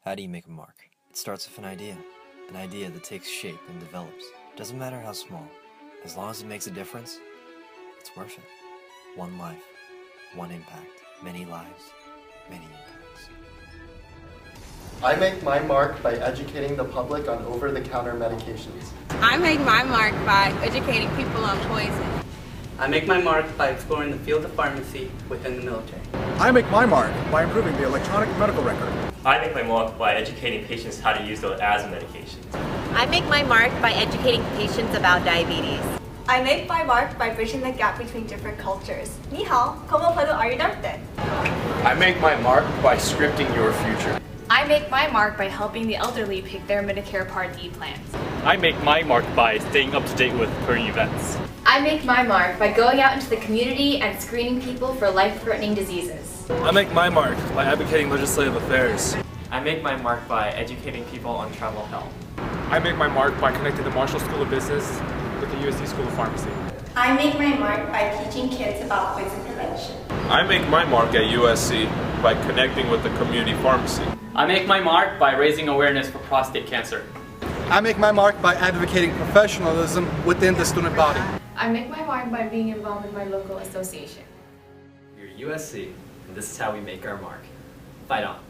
How do you make a mark? It starts with an idea that takes shape and develops. Doesn't matter how small, as long as it makes a difference, it's worth it. One life, one impact, many lives, many impacts. I make my mark by educating the public on over-the-counter medications. I make my mark by educating people on poison. I make my mark by exploring the field of pharmacy within the military. I make my mark by improving the electronic medical record. I make my mark by educating patients how to use their asthma medications. I make my mark by educating patients about diabetes. I make my mark by bridging the gap between different cultures. Ni hao, ¿cómo puedo ayudarte? I make my mark by scripting your future. I make my mark by helping the elderly pick their Medicare Part D plans. I make my mark by staying up to date with current events. I make my mark by going out into the community and screening people for life-threatening diseases. I make my mark by advocating legislative affairs. I make my mark by educating people on travel health. I make my mark by connecting the Marshall School of Business with the USC School of Pharmacy. I make my mark by teaching kids about poison prevention. I make my mark at USC by connecting with the community pharmacy. I make my mark by raising awareness for prostate cancer. I make my mark by advocating professionalism within the student body. I make my mark by being involved in my local association. We're USC, and this is how we make our mark. Fight on.